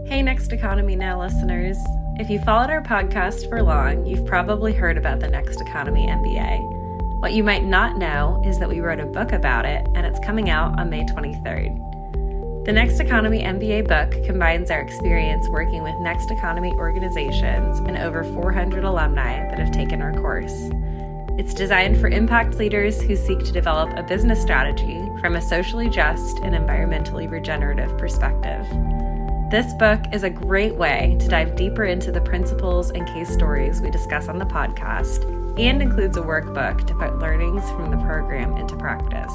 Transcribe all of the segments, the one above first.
Hey, Next Economy Now listeners. If you followed our podcast for long, you've probably heard about the Next Economy MBA. What you might not know is that we wrote a book about it, and it's coming out on May 23rd. The Next Economy MBA book combines our experience working with Next Economy organizations and over 400 alumni that have taken our course. It's designed for impact leaders who seek to develop a business strategy from a socially just and environmentally regenerative perspective. This book is a great way to dive deeper into the principles and case stories we discuss on the podcast and includes a workbook to put learnings from the program into practice.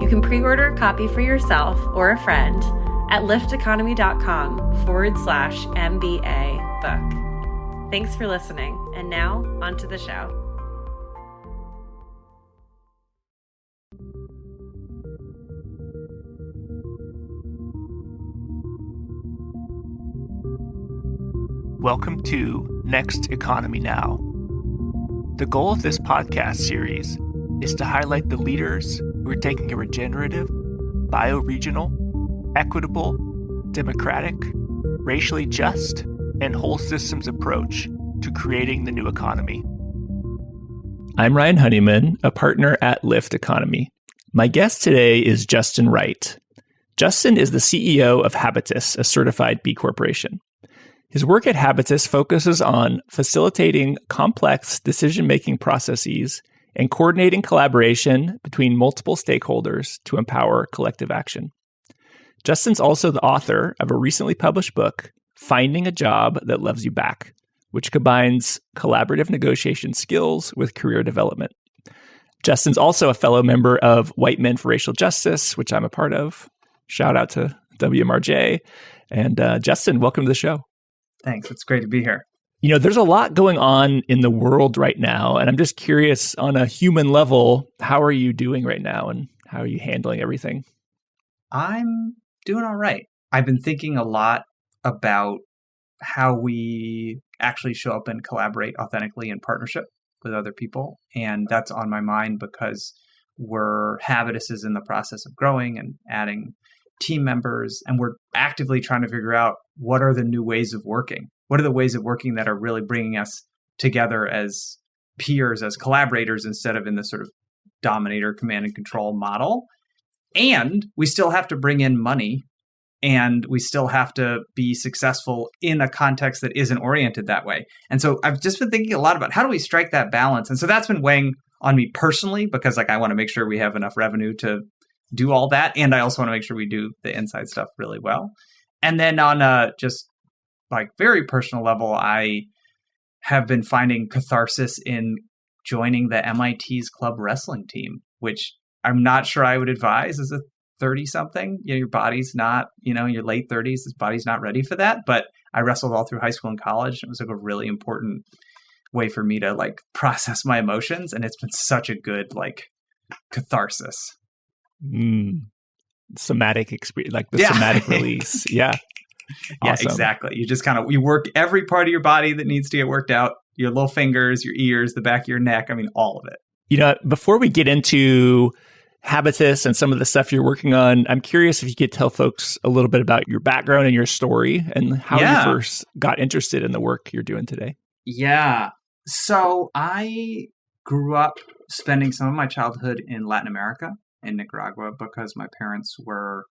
You can pre-order a copy for yourself or a friend at lifteconomy.com/MBA book. Thanks for listening. And now on to the show. Welcome to Next Economy Now. The goal of this podcast series is to highlight the leaders who are taking a regenerative, bioregional, equitable, democratic, racially just, and whole systems approach to creating the new economy. I'm Ryan Honeyman, a partner at Lift Economy. My guest today is Justin Wright. Justin is the CEO of Habitus, a certified B Corporation. His work at Habitus focuses on facilitating complex decision-making processes and coordinating collaboration between multiple stakeholders to empower collective action. Justin's also the author of a recently published book, Finding a Job That Loves You Back, which combines collaborative negotiation skills with career development. Justin's also a fellow member of White Men for Racial Justice, which I'm a part of. Shout out to WMRJ. And Justin, welcome to the show. Thanks. It's great to be here. You know, there's a lot going on in the world right now, and I'm just curious on a human level, how are you doing right now and how are you handling everything? I'm doing all right. I've been thinking a lot about how we actually show up and collaborate authentically in partnership with other people. And that's on my mind because Habitus is in the process of growing and adding team members, and we're actively trying to figure out what are the new ways of working. What are the ways of working that are really bringing us together as peers, as collaborators, instead of in this sort of dominator, command and control model. And we still have to bring in money, and we still have to be successful in a context that isn't oriented that way. And so I've just been thinking a lot about how do we strike that balance? And so that's been weighing on me personally, because I want to make sure we have enough revenue to do all that. And I also want to make sure we do the inside stuff really well. And then on a just very personal level, I have been finding catharsis in joining the MIT's club wrestling team, which I'm not sure I would advise as a 30-something. Your body's not, in your late 30s, his body's not ready for that. But I wrestled all through high school and college. It was a really important way for me to process my emotions. And it's been such a good catharsis. Somatic experience, somatic release. Yeah. Yeah, Awesome. Exactly. You just you work every part of your body that needs to get worked out, your little fingers, your ears, the back of your neck. All of it. Before we get into Habitus and some of the stuff you're working on, I'm curious if you could tell folks a little bit about your background and your story and how you first got interested in the work you're doing today. Yeah. So I grew up spending some of my childhood in Latin America, in Nicaragua, because my parents were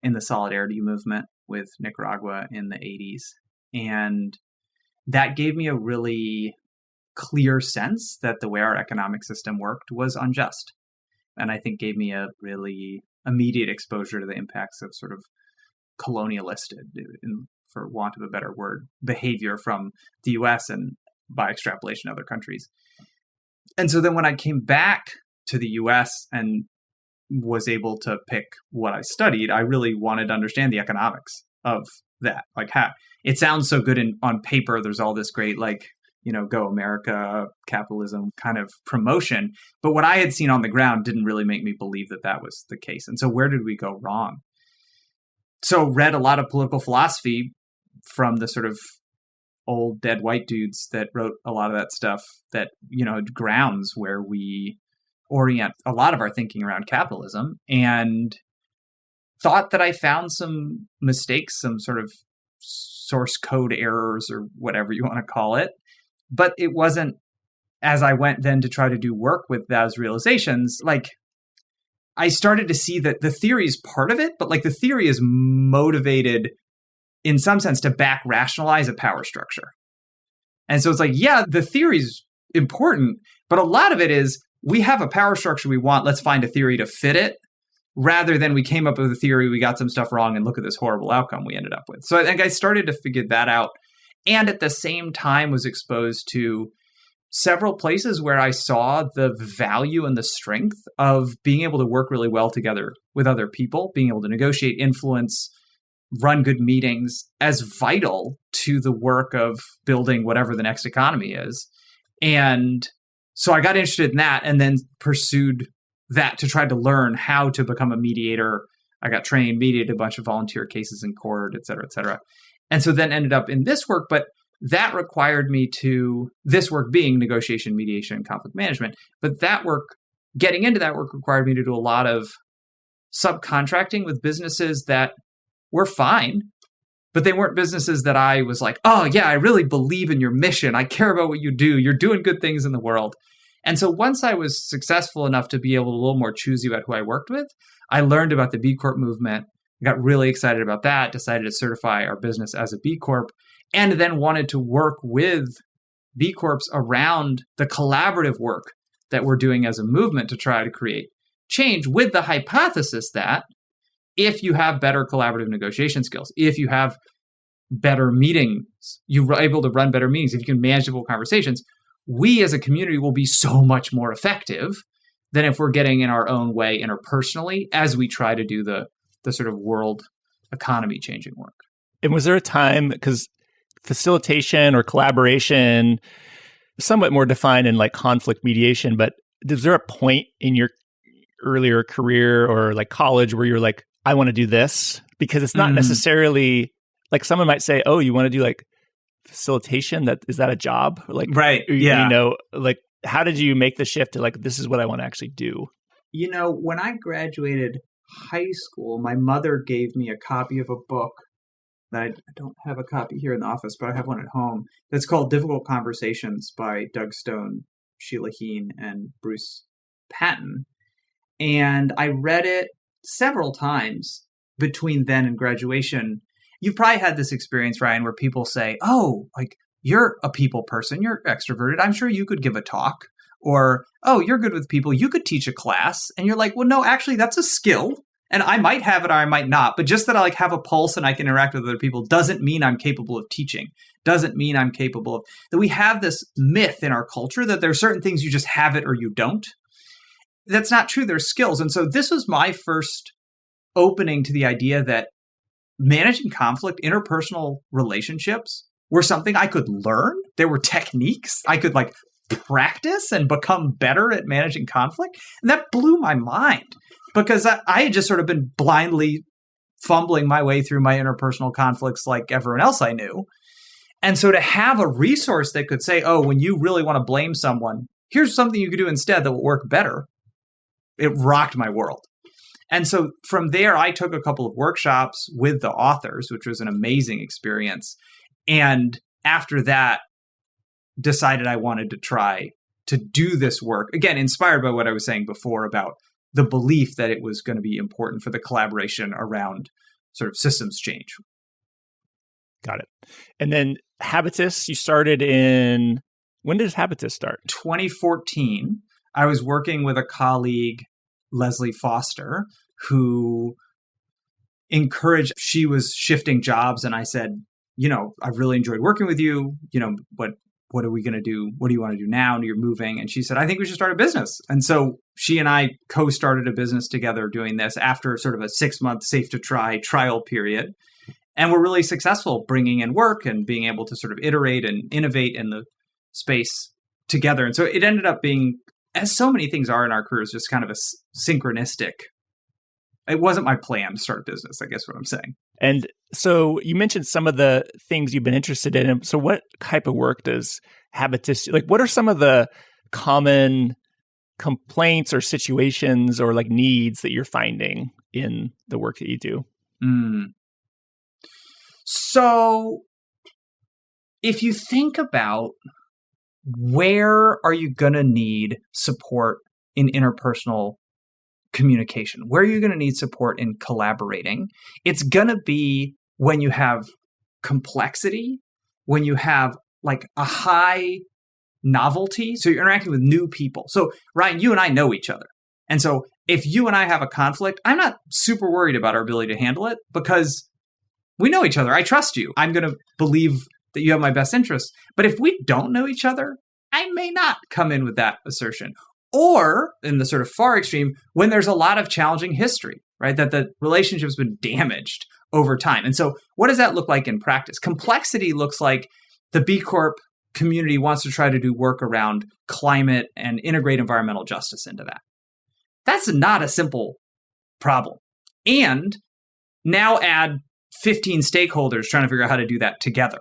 in the solidarity movement with Nicaragua in the 80s. And that gave me a really clear sense that the way our economic system worked was unjust. And I think gave me a really immediate exposure to the impacts of sort of colonialist, for want of a better word, behavior from the US and by extrapolation other countries. And so then when I came back to the US and was able to pick what I studied, I really wanted to understand the economics of that. How it sounds so good on paper. There's all this great, go America, capitalism kind of promotion. But what I had seen on the ground didn't really make me believe that that was the case. And so where did we go wrong? So read a lot of political philosophy from the sort of old dead white dudes that wrote a lot of that stuff that, grounds where we orient a lot of our thinking around capitalism, and thought that I found some mistakes, some sort of source code errors or whatever you want to call it. But it wasn't, as I went then to try to do work with those realizations, like I started to see that the theory is part of it, but like the theory is motivated in some sense to back rationalize a power structure. And so it's like, yeah, the theory is important, but a lot of it is we have a power structure we want, let's find a theory to fit it, rather than we came up with a theory, we got some stuff wrong, and look at this horrible outcome we ended up with. So I think I started to figure that out. And at the same time was exposed to several places where I saw the value and the strength of being able to work really well together with other people, being able to negotiate, influence, run good meetings as vital to the work of building whatever the next economy is. And so I got interested in that and then pursued that to try to learn how to become a mediator. I got trained, mediated a bunch of volunteer cases in court, et cetera, et cetera. And so then ended up in this work, but that required me to, this work being negotiation, mediation, and conflict management, but that work, getting into that work required me to do a lot of subcontracting with businesses that were fine, but they weren't businesses that I was like, oh yeah, I really believe in your mission. I care about what you do. You're doing good things in the world. And so once I was successful enough to be able to a little more choosy about who I worked with, I learned about the B Corp movement, got really excited about that, decided to certify our business as a B Corp, and then wanted to work with B Corps around the collaborative work that we're doing as a movement to try to create change, with the hypothesis that if you have better collaborative negotiation skills, if you have better meetings, you're able to run better meetings, if you can manage difficult conversations, we as a community will be so much more effective than if we're getting in our own way interpersonally as we try to do the sort of world economy changing work. And was there a time, because facilitation or collaboration is somewhat more defined in like conflict mediation, but is there a point in your earlier career or like college where you're like, I want to do this? Because it's not necessarily like someone might say, oh, you want to do like facilitation? Is that a job? Like, right. Yeah. You know, like how did you make the shift to like, this is what I want to actually do? You know, when I graduated high school, my mother gave me a copy of a book that I don't have a copy here in the office, but I have one at home. That's called Difficult Conversations by Doug Stone, Sheila Heen, and Bruce Patton. And I read it several times between then and graduation. You've probably had this experience, Ryan, where people say, oh, like, you're a people person, you're extroverted, I'm sure you could give a talk. Or, oh, you're good with people, you could teach a class. And you're like, well, no, actually, that's a skill. And I might have it or I might not. But just that I like have a pulse and I can interact with other people doesn't mean I'm capable of teaching. Doesn't mean I'm capable of... That we have this myth in our culture that there are certain things you just have it or you don't. That's not true. There's skills. And so this was my first opening to the idea that managing conflict, interpersonal relationships were something I could learn. There were techniques I could like practice and become better at managing conflict. And that blew my mind because I had just sort of been blindly fumbling my way through my interpersonal conflicts like everyone else I knew. And so to have a resource that could say, oh, when you really want to blame someone, here's something you could do instead that will work better. It rocked my world. And so from there, I took a couple of workshops with the authors, which was an amazing experience. And after that, decided I wanted to try to do this work. Again, inspired by what I was saying before about the belief that it was going to be important for the collaboration around sort of systems change. Got it. And then Habitus, you started in, when did Habitus start? 2014. I was working with a colleague, Leslie Foster, who encouraged, she was shifting jobs. And I said, you know, I've really enjoyed working with you. You know, what are we going to do? What do you want to do now? You're moving. And she said, I think we should start a business. And so she and I co-started a business together doing this after sort of a 6-month safe to try trial period. And we're really successful bringing in work and being able to sort of iterate and innovate in the space together. And so it ended up being, as so many things are in our careers, just kind of a synchronistic. It wasn't my plan to start a business, I guess what I'm saying. And so you mentioned some of the things you've been interested in. So what type of work does Habitus, like what are some of the common complaints or situations or like needs that you're finding in the work that you do? So if you think about where are you going to need support in interpersonal communication, where are you going to need support in collaborating, it's going to be when you have complexity, when you have like a high novelty. So you're interacting with new people. So Ryan, you and I know each other. And so if you and I have a conflict, I'm not super worried about our ability to handle it because we know each other. I trust you. I'm going to believe that you have my best interests. But if we don't know each other, I may not come in with that assertion. Or in the sort of far extreme, when there's a lot of challenging history, right? That the relationship's been damaged over time. And so what does that look like in practice? Complexity looks like the B Corp community wants to try to do work around climate and integrate environmental justice into that. That's not a simple problem. And now add 15 stakeholders trying to figure out how to do that together.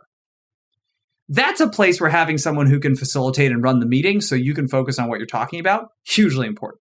That's a place where having someone who can facilitate and run the meeting so you can focus on what you're talking about, hugely important.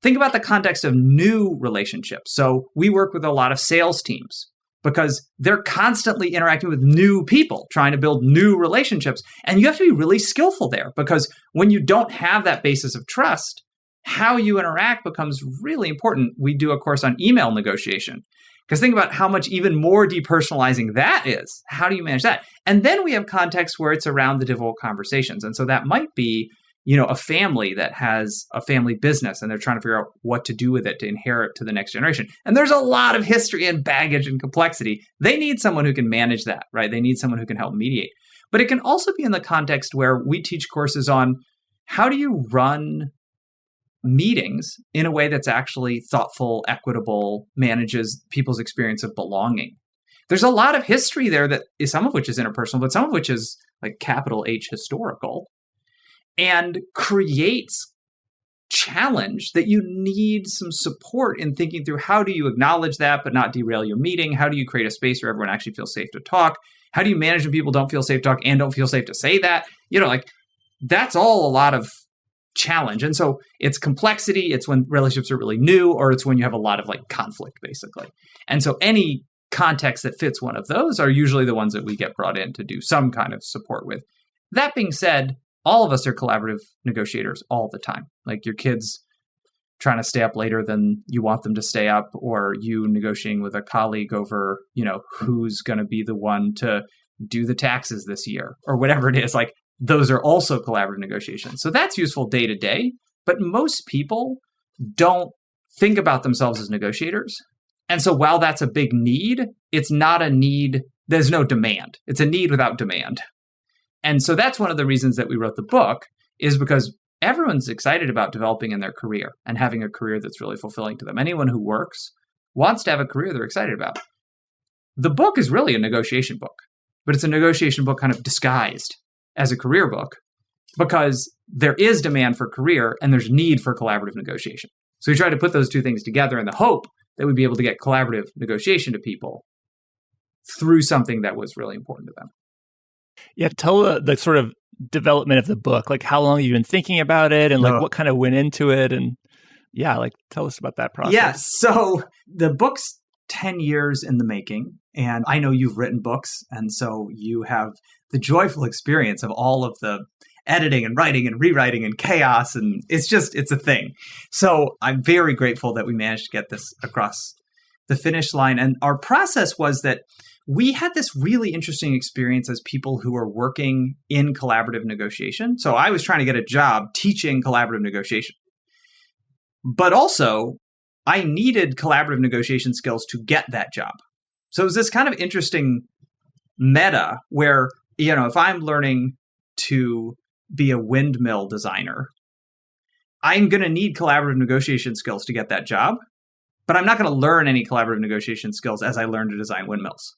Think about the context of new relationships. So we work with a lot of sales teams because they're constantly interacting with new people, trying to build new relationships. And you have to be really skillful there because when you don't have that basis of trust, how you interact becomes really important. We do a course on email negotiation. Because think about how much even more depersonalizing that is. How do you manage that? And then we have contexts where it's around the difficult conversations. And so that might be, a family that has a family business and they're trying to figure out what to do with it to inherit to the next generation. And there's a lot of history and baggage and complexity. They need someone who can manage that, right? They need someone who can help mediate. But it can also be in the context where we teach courses on how do you run meetings in a way that's actually thoughtful, equitable, manages people's experience of belonging. There's a lot of history there that is some of which is interpersonal, but some of which is like capital H historical and creates challenge that you need some support in thinking through how do you acknowledge that but not derail your meeting? How do you create a space where everyone actually feels safe to talk? How do you manage when people don't feel safe to talk and don't feel safe to say that? That's all a lot of challenge. And so it's complexity, it's when relationships are really new, or it's when you have a lot of conflict, basically. And so any context that fits one of those are usually the ones that we get brought in to do some kind of support with. That being said, all of us are collaborative negotiators all the time. Like your kids trying to stay up later than you want them to stay up, or you negotiating with a colleague over, who's going to be the one to do the taxes this year, or whatever it is. Those are also collaborative negotiations. So that's useful day to day, but most people don't think about themselves as negotiators. And so while that's a big need, it's not a need, there's no demand. It's a need without demand. And so that's one of the reasons that we wrote the book, is because everyone's excited about developing in their career and having a career that's really fulfilling to them. Anyone who works wants to have a career they're excited about. The book is really a negotiation book, but it's a negotiation book kind of disguised as a career book because there is demand for career and there's need for collaborative negotiation. So we try to put those two things together in the hope that we'd be able to get collaborative negotiation to people through something that was really important to them. Yeah, tell the sort of development of the book, how long have you been thinking about it and what kind of went into it? And tell us about that process. Yeah, so the book's 10 years in the making, and I know you've written books, and so you have the joyful experience of all of the editing and writing and rewriting and chaos, and it's a thing. So I'm very grateful that we managed to get this across the finish line. And our process was that we had this really interesting experience as people who are working in collaborative negotiation. So I was trying to get a job teaching collaborative negotiation. But also, I needed collaborative negotiation skills to get that job. So it was this kind of interesting meta where, if I'm learning to be a windmill designer, I'm going to need collaborative negotiation skills to get that job, but I'm not going to learn any collaborative negotiation skills as I learn to design windmills.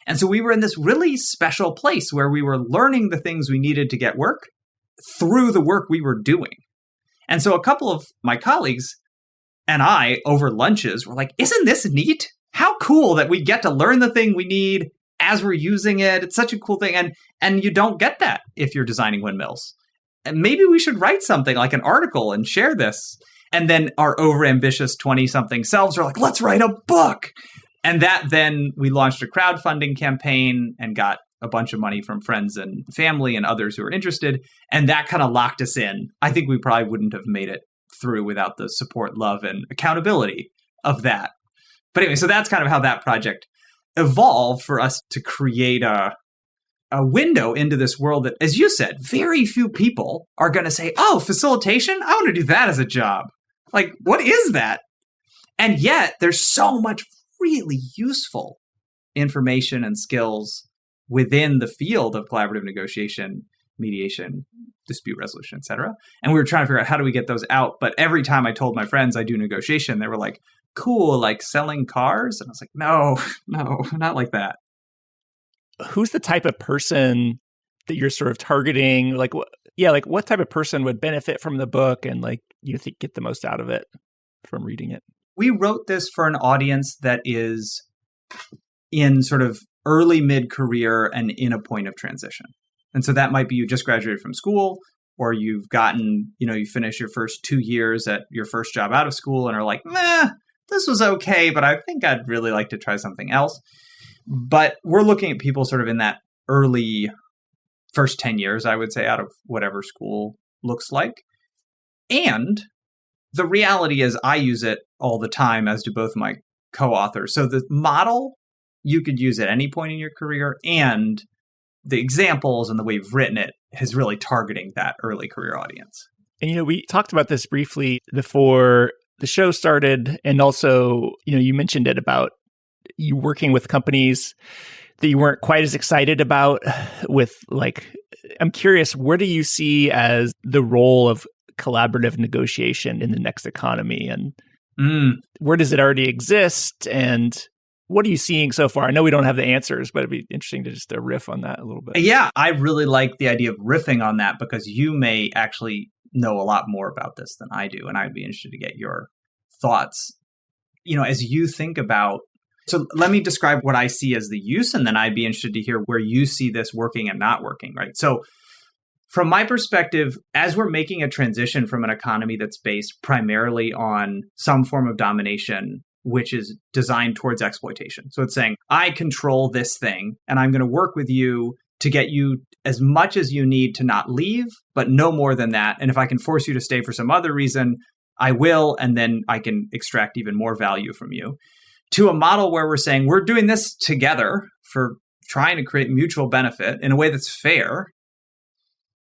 And so we were in this really special place where we were learning the things we needed to get work through the work we were doing. And so a couple of my colleagues and I, over lunches, were like, isn't this neat? How cool that we get to learn the thing we need as we're using it. It's such a cool thing. And you don't get that if you're designing windmills. And maybe we should write something like an article and share this. And then our overambitious 20-something selves are like, let's write a book. And that then we launched a crowdfunding campaign and got a bunch of money from friends and family and others who were interested. And that kind of locked us in. I think we probably wouldn't have made it through without the support, love, and accountability of that. But anyway, so that's kind of how that project evolved for us to create a window into this world that, as you said, very few people are going to say, oh, facilitation? I want to do that as a job. Like, what is that? And yet there's so much really useful information and skills within the field of collaborative negotiation, mediation, dispute resolution, et cetera. And we were trying to figure out how do we get those out. But every time I told my friends I do negotiation, they were like, cool, like selling cars? And I was like, no, not like that. Who's the type of person that you're sort of targeting? Like, what type of person would benefit from the book and like you think get the most out of it from reading it? We wrote this for an audience that is in sort of early mid-career and in a point of transition. And so that might be you just graduated from school, or you've gotten, you finish your first 2 years at your first job out of school and are like, this was okay, but I think I'd really like to try something else. But we're looking at people sort of in that early first 10 years, I would say, out of whatever school looks like. And the reality is I use it all the time, as do both my co-authors. So the model you could use at any point in your career, and the examples and the way you've written it is really targeting that early career audience. And, we talked about this briefly before the show started. And also, you mentioned it about you working with companies that you weren't quite as excited about with, like, I'm curious, where do you see as the role of collaborative negotiation in the next economy? And where does it already exist? And what are you seeing so far? I know we don't have the answers, but it'd be interesting to just riff on that a little bit. Yeah, I really like the idea of riffing on that because you may actually know a lot more about this than I do. And I'd be interested to get your thoughts, as you think about. So let me describe what I see as the use, and then I'd be interested to hear where you see this working and not working, right? So from my perspective, as we're making a transition from an economy that's based primarily on some form of domination, which is designed towards exploitation. So it's saying, I control this thing, and I'm going to work with you to get you as much as you need to not leave, but no more than that. And if I can force you to stay for some other reason, I will, and then I can extract even more value from you. To a model where we're saying, we're doing this together for trying to create mutual benefit in a way that's fair.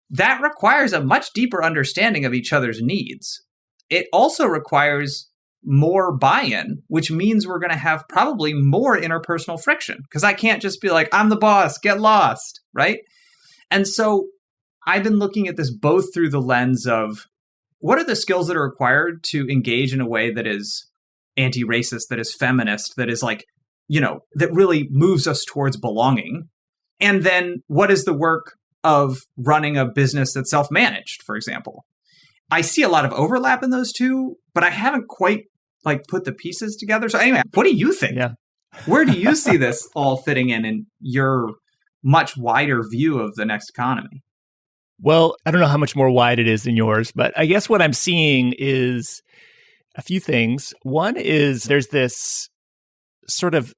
That requires a much deeper understanding of each other's needs. It also requires more buy-in, which means we're going to have probably more interpersonal friction because I can't just be like, I'm the boss, get lost, right? And so I've been looking at this both through the lens of what are the skills that are required to engage in a way that is anti-racist, that is feminist, that is like, that really moves us towards belonging. And then what is the work of running a business that's self-managed, for example? I see a lot of overlap in those two, but I haven't quite put the pieces together. So anyway, what do you think? Yeah. Where do you see this all fitting in your much wider view of the next economy? Well, I don't know how much more wide it is than yours, but I guess what I'm seeing is a few things. One is there's this sort of,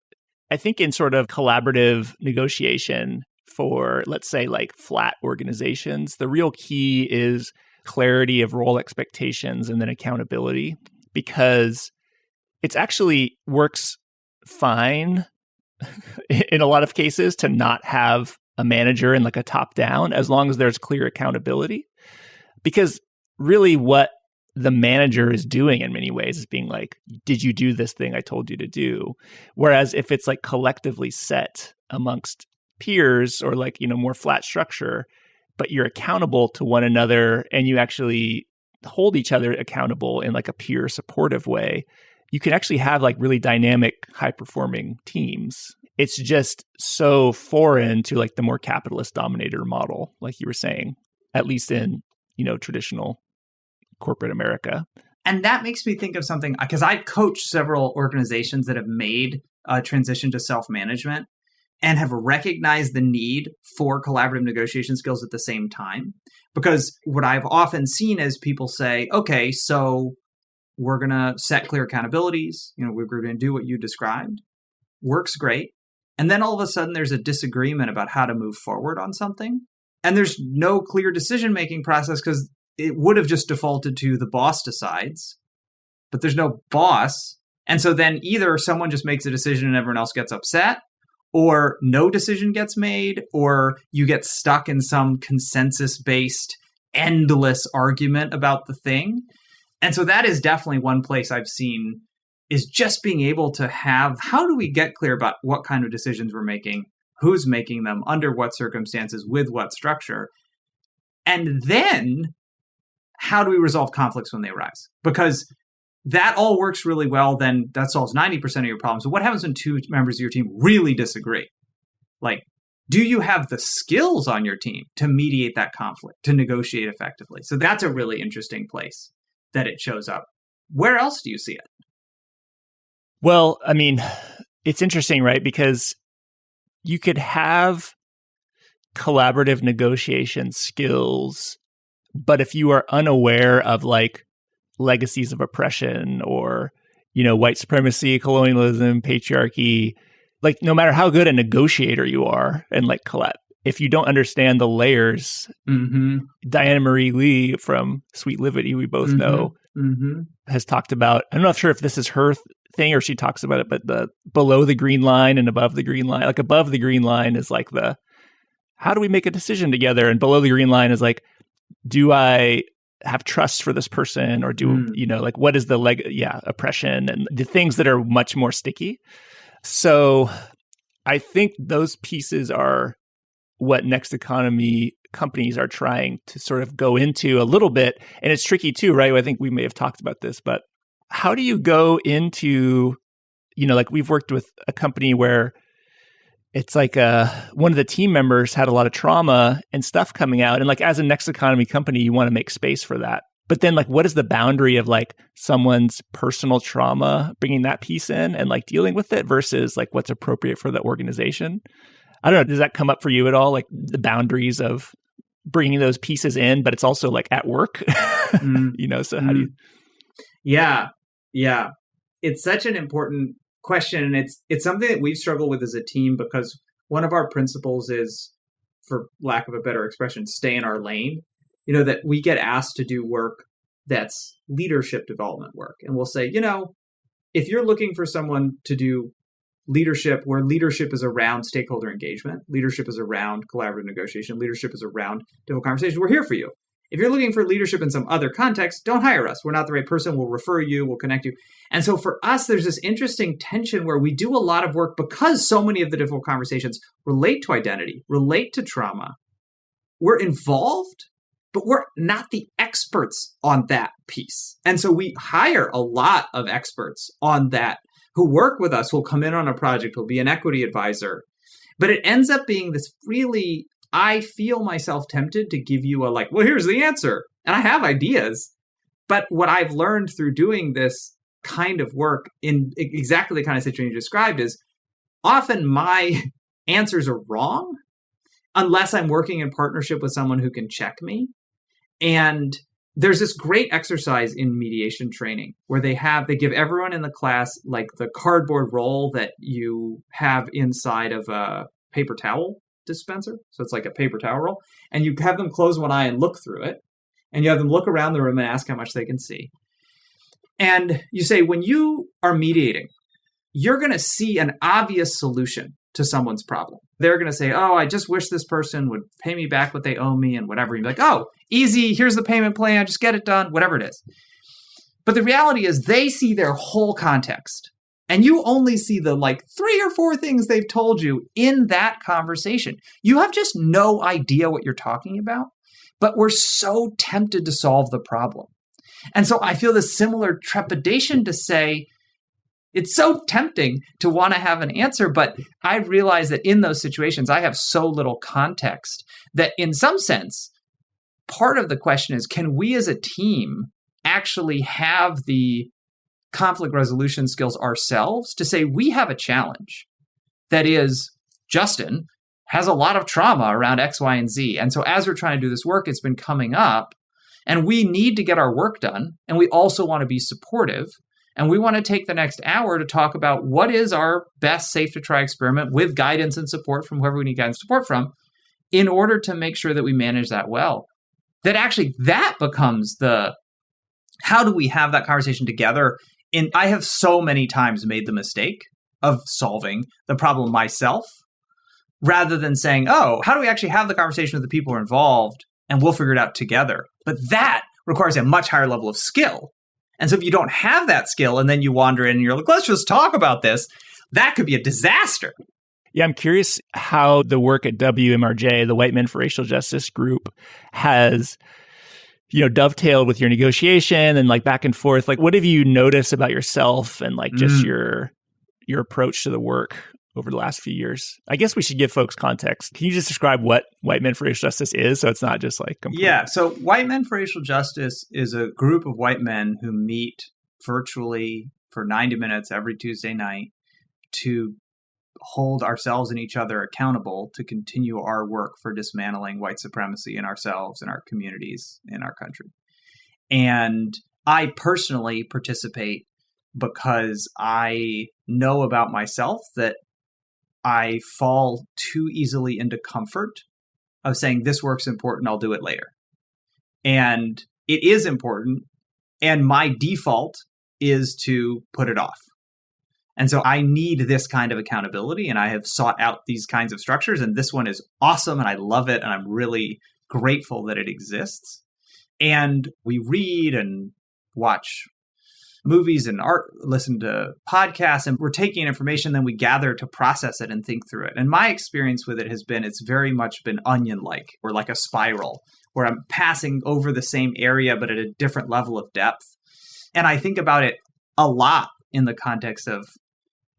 I think in sort of collaborative negotiation for, let's say, like flat organizations, the real key is clarity of role expectations and then accountability, because it's actually works fine in a lot of cases to not have a manager and like a top down, as long as there's clear accountability. Because really what the manager is doing in many ways is being like, did you do this thing I told you to do? Whereas if it's like collectively set amongst peers or like, more flat structure, but you're accountable to one another and you actually hold each other accountable in like a peer supportive way, you can actually have like really dynamic, high performing teams. It's just so foreign to like the more capitalist dominator model, like you were saying, at least in, traditional corporate America. And that makes me think of something, because I coach several organizations that have made a transition to self-management and have recognized the need for collaborative negotiation skills at the same time. Because what I've often seen is people say, okay, so we're going to set clear accountabilities. We're going to do what you described. works great. And then all of a sudden there's a disagreement about how to move forward on something. And there's no clear decision-making process because it would have just defaulted to the boss decides, but there's no boss. And so then either someone just makes a decision and everyone else gets upset, or no decision gets made, or you get stuck in some consensus-based, endless argument about the thing. And so that is definitely one place I've seen is just being able to have, how do we get clear about what kind of decisions we're making, who's making them, under what circumstances, with what structure, and then how do we resolve conflicts when they arise? Because that all works really well, then that solves 90% of your problems. So what happens when two members of your team really disagree? Like, do you have the skills on your team to mediate that conflict, to negotiate effectively? So that's a really interesting place that it shows up. Where else do you see it? Well, I mean, it's interesting, right? Because you could have collaborative negotiation skills, but if you are unaware of like legacies of oppression or, white supremacy, colonialism, patriarchy, like no matter how good a negotiator you are and like if you don't understand the layers, Diana Marie Lee from Sweet Liberty, we both know, has talked about, I'm not sure if this is her thing or she talks about it, but the below the green line and above the green line, like above the green line is like how do we make a decision together? And below the green line is like, do I have trust for this person or what is the oppression and the things that are much more sticky. So I think those pieces are what next economy companies are trying to sort of go into a little bit. And it's tricky too, right? I think we may have talked about this, but how do you go into, we've worked with a company where it's like one of the team members had a lot of trauma and stuff coming out. And like as a next economy company, you want to make space for that. But then like, what is the boundary of like someone's personal trauma, bringing that piece in and like dealing with it versus like what's appropriate for the organization? I don't know. Does that come up for you at all? Like the boundaries of bringing those pieces in, but it's also like at work, so how do you? Yeah. It's such an important question. And it's something that we've struggled with as a team because one of our principles is, for lack of a better expression, stay in our lane. That we get asked to do work that's leadership development work. And we'll say, if you're looking for someone to do leadership where leadership is around stakeholder engagement, leadership is around collaborative negotiation, leadership is around difficult conversations, we're here for you. If you're looking for leadership in some other context, don't hire us. We're not the right person. We'll refer you. We'll connect you. And so for us, there's this interesting tension where we do a lot of work because so many of the difficult conversations relate to identity, relate to trauma. We're involved, but we're not the experts on that piece. And so we hire a lot of experts on that who work with us, who'll come in on a project, who'll be an equity advisor. But it ends up being this really, I feel myself tempted to give you well, here's the answer. And I have ideas. But what I've learned through doing this kind of work in exactly the kind of situation you described is often my answers are wrong unless I'm working in partnership with someone who can check me. And there's this great exercise in mediation training where they give everyone in the class like the cardboard roll that you have inside of a paper towel dispenser. So it's like a paper towel roll. And you have them close one eye and look through it. And you have them look around the room and ask how much they can see. And you say, when you are mediating, you're going to see an obvious solution to someone's problem. They're going to say, oh, I just wish this person would pay me back what they owe me and whatever. You'd be like, oh, easy. Here's the payment plan. Just get it done, whatever it is. But the reality is they see their whole context. And you only see the 3 or 4 things they've told you in that conversation. You have just no idea what you're talking about, but we're so tempted to solve the problem. And so I feel this similar trepidation to say, it's so tempting to want to have an answer, but I realize that in those situations, I have so little context that in some sense, part of the question is, can we as a team actually have the conflict resolution skills ourselves to say we have a challenge that is, Justin has a lot of trauma around X, Y, and Z. And so as we're trying to do this work, it's been coming up and we need to get our work done. And we also want to be supportive. And we want to take the next hour to talk about what is our best safe to try experiment with guidance and support from whoever we need guidance and support from in order to make sure that we manage that well. That becomes the, how do we have that conversation together? And I have so many times made the mistake of solving the problem myself rather than saying, oh, how do we actually have the conversation with the people who are involved and we'll figure it out together? But that requires a much higher level of skill. And so if you don't have that skill and then you wander in and you're like, let's just talk about this, that could be a disaster. Yeah, I'm curious how the work at WMRJ, the White Men for Racial Justice group, has, dovetailed with your negotiation and like back and forth. Like, what have you noticed about yourself and like just your approach to the work over the last few years? I guess we should give folks context. Can you just describe what White Men for Racial Justice is, so it's not just like complete? Yeah, so White Men for Racial Justice is a group of white men who meet virtually for 90 minutes every Tuesday night to hold ourselves and each other accountable to continue our work for dismantling white supremacy in ourselves and our communities in our country. And I personally participate because I know about myself that I fall too easily into comfort of saying this work's important, I'll do it later. And it is important, and my default is to put it off. And so I need this kind of accountability, and I have sought out these kinds of structures, and this one is awesome, and I love it, and I'm really grateful that it exists. And we read and watch movies and art, listen to podcasts, and we're taking information, then we gather to process it and think through it. And my experience with it has been, it's very much been onion-like, or like a spiral, where I'm passing over the same area, but at a different level of depth. And I think about it a lot in the context of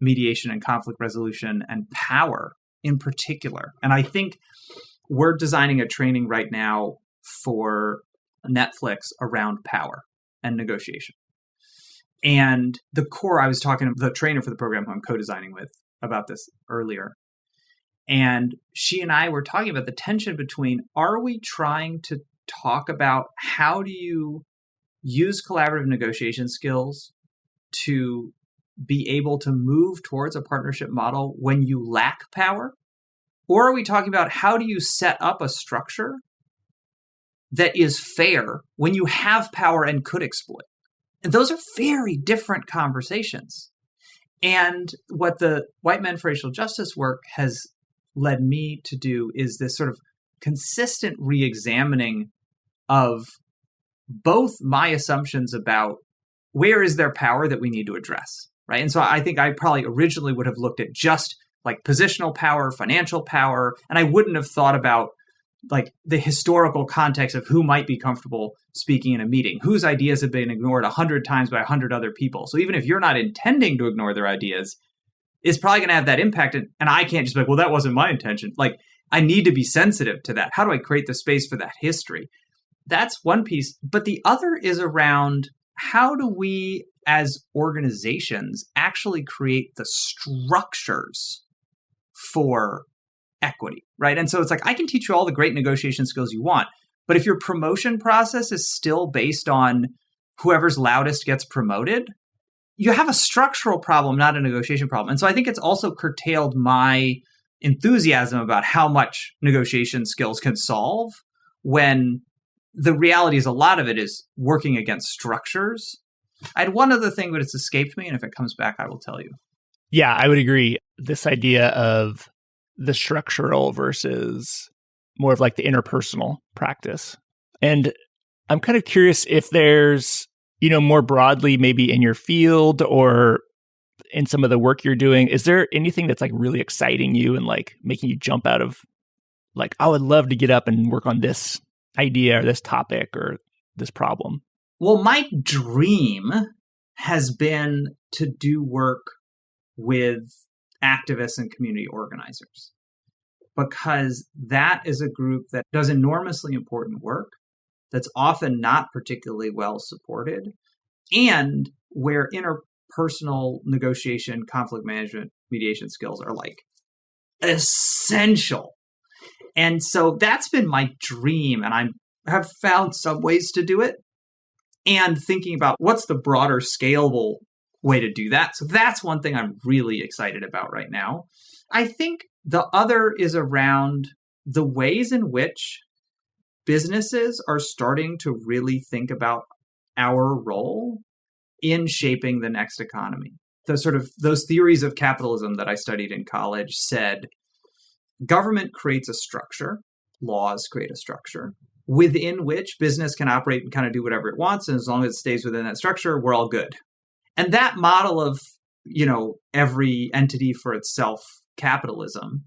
mediation and conflict resolution and power in particular. And I think we're designing a training right now for Netflix around power and negotiation. And the core, I was talking to the trainer for the program who I'm co-designing with about this earlier. And she and I were talking about the tension between, are we trying to talk about how do you use collaborative negotiation skills to be able to move towards a partnership model when you lack power? Or are we talking about how do you set up a structure that is fair when you have power and could exploit? And those are very different conversations. And what the White Men for Racial Justice work has led me to do is this sort of consistent re-examining of both my assumptions about where is there power that we need to address, right? And so I think I probably originally would have looked at just like positional power, financial power, and I wouldn't have thought about like the historical context of who might be comfortable speaking in a meeting, whose ideas have been ignored 100 times by 100 other people. So even if you're not intending to ignore their ideas, it's probably going to have that impact. And I can't just be like, well, that wasn't my intention. Like, I need to be sensitive to that. How do I create the space for that history? That's one piece. But the other is around how do we as organizations actually create the structures for equity, right? And so it's like, I can teach you all the great negotiation skills you want, but if your promotion process is still based on whoever's loudest gets promoted, you have a structural problem, not a negotiation problem. And so I think it's also curtailed my enthusiasm about how much negotiation skills can solve, when the reality is a lot of it is working against structures. I had one other thing, but it's escaped me, and if it comes back, I will tell you. Yeah, I would agree. This idea of the structural versus more of like the interpersonal practice. And I'm kind of curious if there's, more broadly, maybe in your field or in some of the work you're doing, is there anything that's like really exciting you and like making you jump out of like, I would love to get up and work on this idea or this topic or this problem? Well, my dream has been to do work with activists and community organizers, because that is a group that does enormously important work that's often not particularly well supported, and where interpersonal negotiation, conflict management, mediation skills are like essential. And so that's been my dream, and I have found some ways to do it. And thinking about what's the broader scalable way to do that. So that's one thing I'm really excited about right now. I think the other is around the ways in which businesses are starting to really think about our role in shaping the next economy. Those theories of capitalism that I studied in college said government creates a structure, laws create a structure, within which business can operate and kind of do whatever it wants. And as long as it stays within that structure, we're all good. And that model of, every entity for itself capitalism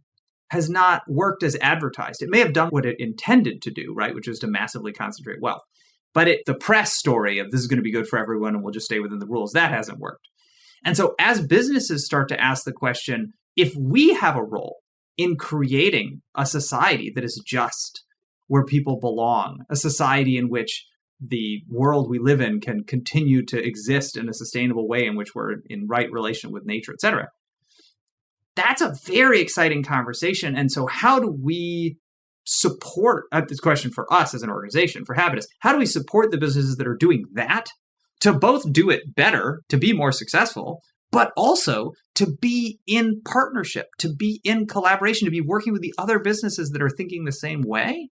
has not worked as advertised. It may have done what it intended to do, right, which is to massively concentrate wealth. But the press story of this is going to be good for everyone and we'll just stay within the rules, that hasn't worked. And so as businesses start to ask the question, if we have a role in creating a society that is just, where people belong, a society in which the world we live in can continue to exist in a sustainable way, in which we're in right relation with nature, et cetera. That's a very exciting conversation. And so how do we support, this question for us as an organization, for Habitus, how do we support the businesses that are doing that to both do it better, to be more successful, but also to be in partnership, to be in collaboration, to be working with the other businesses that are thinking the same way,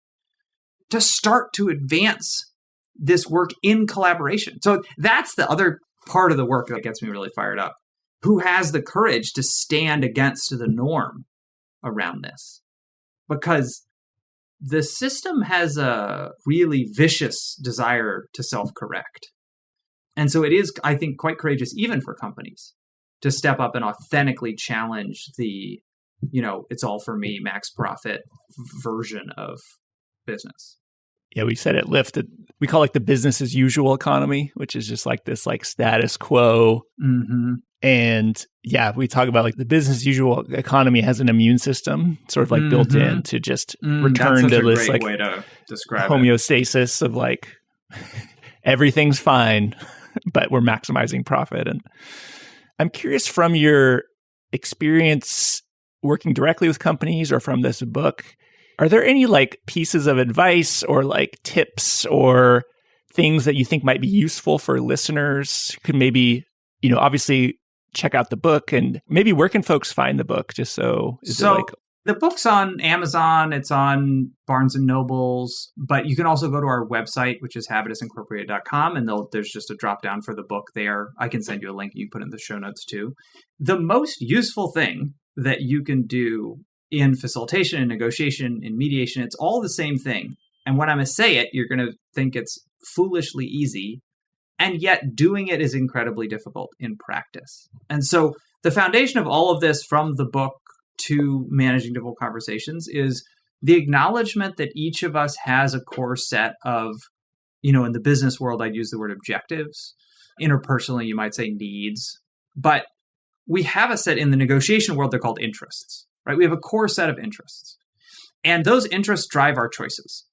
to start to advance this work in collaboration. So that's the other part of the work that gets me really fired up. Who has the courage to stand against the norm around this? Because the system has a really vicious desire to self-correct. And so it is, I think, quite courageous even for companies to step up and authentically challenge the, it's all for me, max profit version of business. Yeah, we said at Lyft that we call the business as usual economy, which is just this status quo. Mm-hmm. And yeah, we talk about the business as usual economy has an immune system sort of built in to just return to this way to describe homeostasis of everything's fine, but we're maximizing profit. And I'm curious, from your experience working directly with companies or from this book, are there any pieces of advice or tips or things that you think might be useful for listeners? Could maybe, obviously check out the book, and maybe where can folks find the book? Just the book's on Amazon, it's on Barnes and Nobles, but you can also go to our website, which is habitusincorporated.com, and there's just a drop down for the book there. I can send you a link you can put in the show notes too. The most useful thing that you can do in facilitation and negotiation and mediation, it's all the same thing. And when I'm going to say it, you're going to think it's foolishly easy. And yet doing it is incredibly difficult in practice. And so the foundation of all of this, from the book to managing difficult conversations, is the acknowledgement that each of us has a core set of, in the business world, I'd use the word objectives. Interpersonally, you might say needs. But we have a set in the negotiation world, they're called interests. Right? We have a core set of interests. And those interests drive our choices.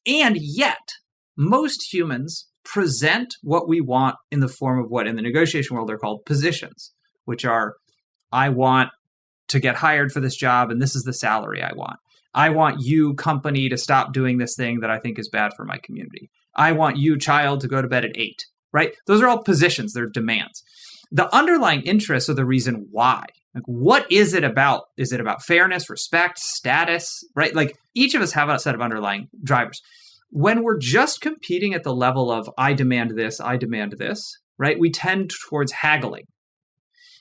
And yet, most humans present what we want in the form of what in the negotiation world are called positions, which are, I want to get hired for this job, and this is the salary I want. I want you, company, to stop doing this thing that I think is bad for my community. I want you, child, to go to bed at 8, right? Those are all positions. They're demands. The underlying interests are the reason why. What is it about? Is it about fairness, respect, status, right? Each of us have a set of underlying drivers. When we're just competing at the level of I demand this, right? We tend towards haggling.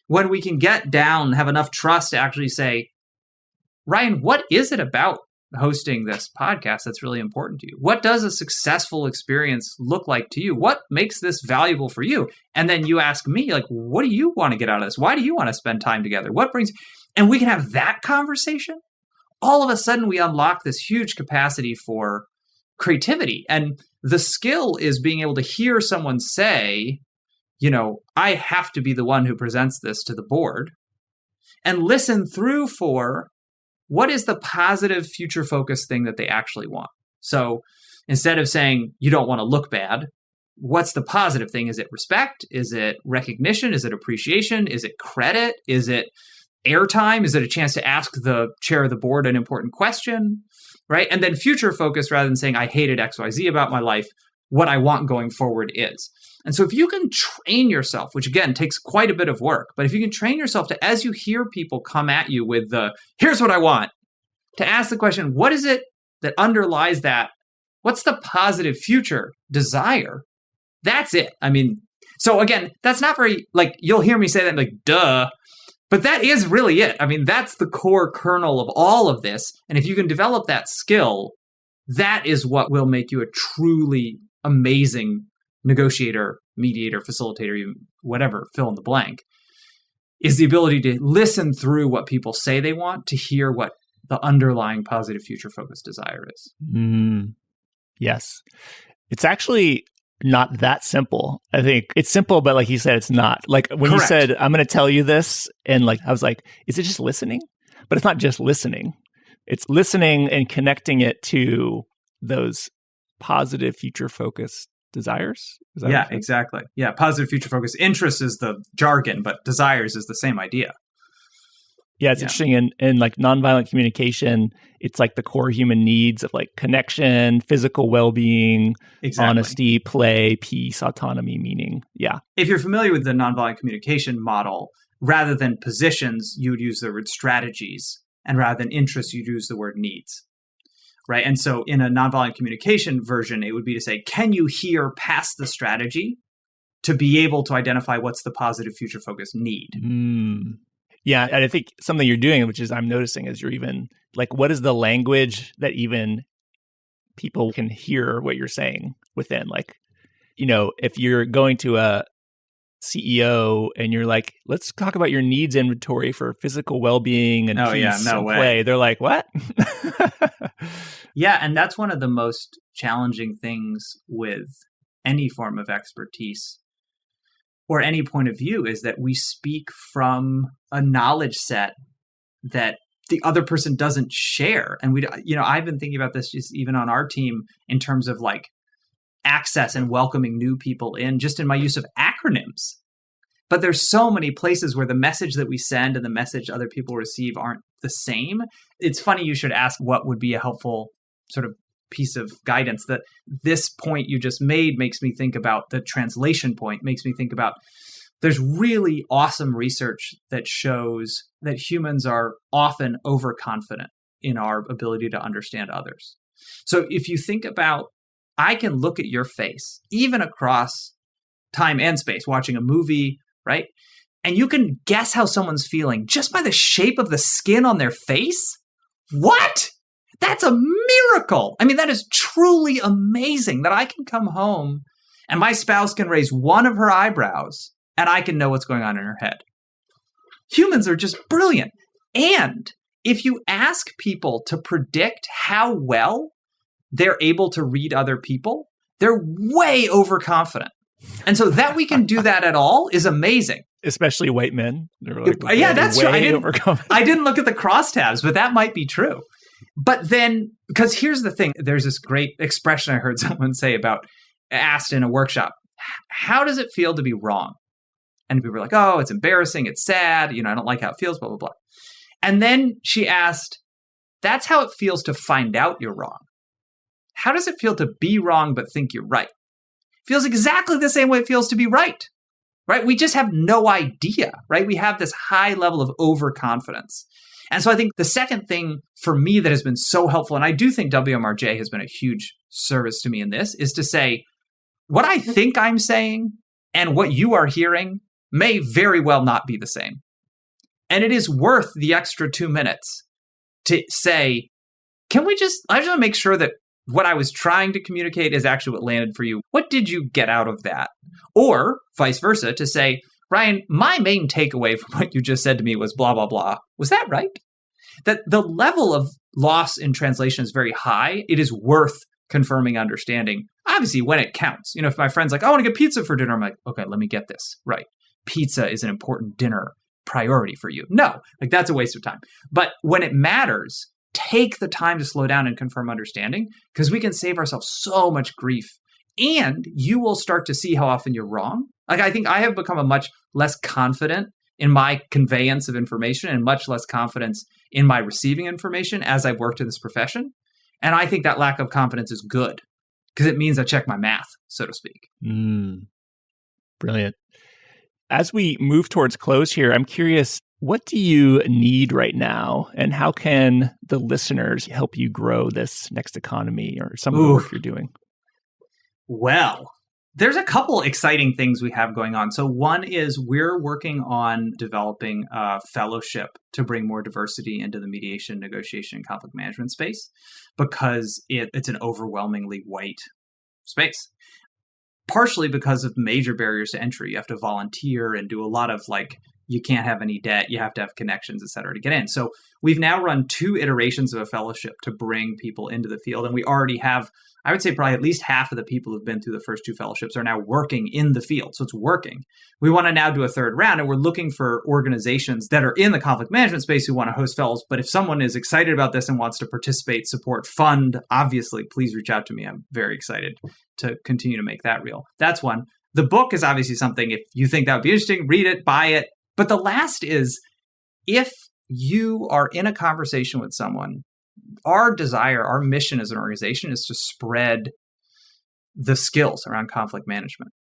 When we can get down, have enough trust to actually say, Ryan, what is it about hosting this podcast that's really important to you? What does a successful experience look like to you? What makes this valuable for you? And then you ask me, what do you want to get out of this? Why do you want to spend time together? What brings, and we can have that conversation. All of a sudden we unlock this huge capacity for creativity. And the skill is being able to hear someone say, I have to be the one who presents this to the board, and listen through for what is the positive future-focused thing that they actually want? So instead of saying, you don't want to look bad, what's the positive thing? Is it respect? Is it recognition? Is it appreciation? Is it credit? Is it airtime? Is it a chance to ask the chair of the board an important question? Right? And then future-focused, rather than saying, I hated XYZ about my life, what I want going forward is. And so if you can train yourself, which again takes quite a bit of work, but if you can train yourself to, as you hear people come at you with here's what I want, to ask the question, what is it that underlies that? What's the positive future desire? That's it. I mean, so again, that's not very, like, you'll hear me say that like, duh, but that is really it. I mean, that's the core kernel of all of this. And if you can develop that skill, that is what will make you a truly amazing negotiator, mediator, facilitator, even whatever, fill in the blank, is the ability to listen through what people say they want to hear what the underlying positive future focused desire is. Yes. It's actually not that simple. I think it's simple, but like you said, it's not. Like when Correct. you said, I'm going to tell you this, and like I was like, is it just listening? But it's not just listening. It's listening and connecting it to those positive future focused desires. Is that Yeah, what you're saying? exactly. Yeah, positive future focused. Interest is the jargon, but desires is the same idea. Yeah, it's interesting. In like nonviolent communication, it's like the core human needs of like connection, physical well-being, honesty, play, peace, autonomy, meaning. Yeah. If you're familiar with the nonviolent communication model, rather than positions, you would use the word strategies. And rather than interests, you'd use the word needs. Right. And so in a nonviolent communication version, it would be to say, can you hear past the strategy to be able to identify what's the positive future focused need? Yeah. And I think something you're doing, which is I'm noticing, is you're even like, what is the language that even people can hear what you're saying within? Like, you know, if you're going to a CEO and you're like, let's talk about your needs inventory for physical well-being and peace and play. They're like, what? Yeah. And that's one of the most challenging things with any form of expertise or any point of view is that we speak from a knowledge set that the other person doesn't share. And I've been thinking about this just even on our team in terms of like access and welcoming new people in, just in my use of acronyms. But there's so many places where the message that we send and the message other people receive aren't the same. It's funny you should ask what would be a helpful sort of piece of guidance. That this point you just made makes me think about the translation point, makes me think about there's really awesome research that shows that humans are often overconfident in our ability to understand others. So if you think about, I can look at your face, even across time and space, watching a movie, right? And you can guess how someone's feeling just by the shape of the skin on their face? What? That's a miracle. I mean, that is truly amazing that I can come home and my spouse can raise one of her eyebrows and I can know what's going on in her head. Humans are just brilliant. And if you ask people to predict how well they're able to read other people, they're way overconfident. And so that we can do that at all is amazing. Especially white men. Like, yeah, that's true. I didn't look at the crosstabs, but that might be true. But then, because here's the thing, there's this great expression I heard someone say asked in a workshop, how does it feel to be wrong? And people were like, oh, it's embarrassing, it's sad, I don't like how it feels, blah, blah, blah. And then she asked, that's how it feels to find out you're wrong. How does it feel to be wrong but think you're right? It feels exactly the same way it feels to be right? We just have no idea, right? We have this high level of overconfidence. And so I think the second thing for me that has been so helpful, and I do think WMRJ has been a huge service to me in this, is to say, what I think I'm saying and what you are hearing may very well not be the same. And it is worth the extra 2 minutes to say, I just want to make sure that what I was trying to communicate is actually what landed for you. What did you get out of that? Or vice versa, to say, Ryan, my main takeaway from what you just said to me was blah, blah, blah. Was that right? That the level of loss in translation is very high. It is worth confirming understanding. Obviously, when it counts. If my friend's like, I want to get pizza for dinner, I'm like, okay, let me get this right. Pizza is an important dinner priority for you. No, that's a waste of time. But when it matters, take the time to slow down and confirm understanding, because we can save ourselves so much grief. And you will start to see how often you're wrong. I think I have become a much less confident in my conveyance of information and much less confidence in my receiving information as I've worked in this profession. And I think that lack of confidence is good because it means I check my math, so to speak. Brilliant. As we move towards close here, I'm curious, what do you need right now? And how can the listeners help you grow this next economy or some of the work you're doing? Well, there's a couple exciting things we have going on. So one is we're working on developing a fellowship to bring more diversity into the mediation, negotiation, and conflict management space because it's an overwhelmingly white space. Partially because of major barriers to entry. You have to volunteer and do a lot of you can't have any debt, you have to have connections, et cetera, to get in. So we've now run 2 iterations of a fellowship to bring people into the field. And we already have, I would say probably at least half of the people who've been through the first 2 fellowships are now working in the field. So it's working. We want to now do a 3rd round, and we're looking for organizations that are in the conflict management space who want to host fellows. But if someone is excited about this and wants to participate, support, fund, obviously, please reach out to me. I'm very excited to continue to make that real. That's one. The book is obviously something, if you think that would be interesting, read it, buy it. But the last is, if you are in a conversation with someone, our desire, our mission as an organization is to spread the skills around conflict management.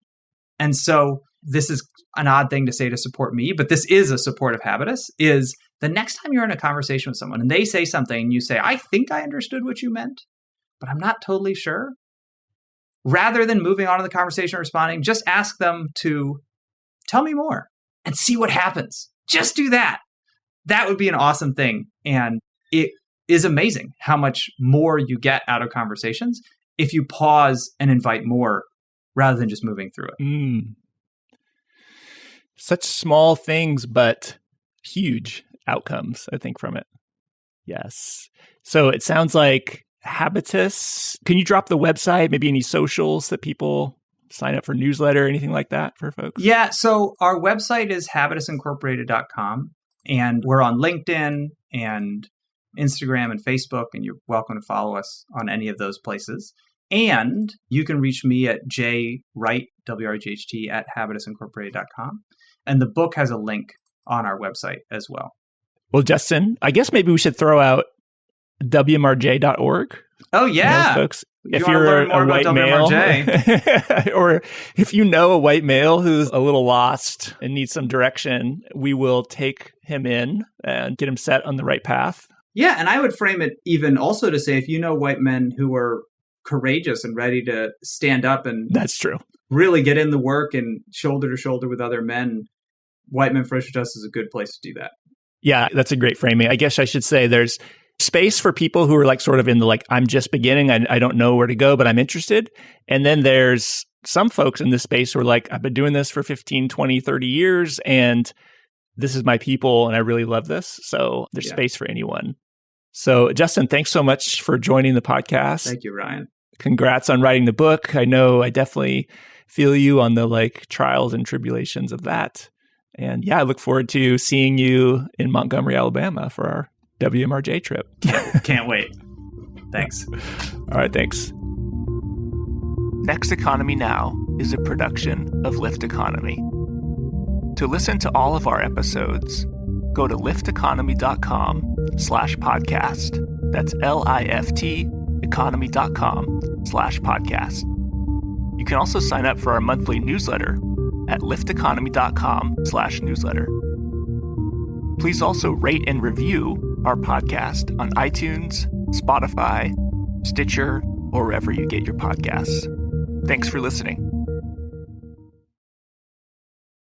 And so this is an odd thing to say to support me, but this is a support of Habitus, is the next time you're in a conversation with someone and they say something and you say, I think I understood what you meant, but I'm not totally sure. Rather than moving on to the conversation or responding, just ask them to tell me more and see what happens. Just do that. That would be an awesome thing. And it is amazing how much more you get out of conversations if you pause and invite more rather than just moving through it. Such small things, but huge outcomes, I think, from it. Yes. So it sounds like Habitus. Can you drop the website, maybe any socials that people sign up for newsletter, anything like that for folks? Yeah. So our website is habitusincorporated.com, and we're on LinkedIn and Instagram and Facebook, and you're welcome to follow us on any of those places. And you can reach me at jwright, W-R-I-G-H-T, at habitusincorporated.com. And the book has a link on our website as well. Well, Justin, I guess maybe we should throw out WMRJ.org. Oh, yeah. Folks, if you're a white male, or if you know a white male who's a little lost and needs some direction, we will take him in and get him set on the right path. Yeah, and I would frame it even also to say, if you know white men who are courageous and ready to stand up and that's true, really get in the work and shoulder to shoulder with other men, White Men for Racial Justice is a good place to do that. Yeah, that's a great framing. I guess I should say there's space for people who are sort of in the I'm just beginning, I don't know where to go, but I'm interested. And then there's some folks in this space who are I've been doing this for 15, 20, 30 years, and this is my people, and I really love this. So there's space for anyone. So Justin, thanks so much for joining the podcast. Thank you, Ryan. Congrats on writing the book. I know I definitely feel you on the trials and tribulations of that. And I look forward to seeing you in Montgomery, Alabama for our WMRJ trip. Can't wait. Thanks. All right, thanks. Next Economy Now is a production of Lyft Economy. To listen to all of our episodes, go to lifteconomy.com/podcast. That's LIFT economy.com/podcast. You can also sign up for our monthly newsletter at lifteconomy.com/newsletter. Please also rate and review our podcast on iTunes, Spotify, Stitcher, or wherever you get your podcasts. Thanks for listening.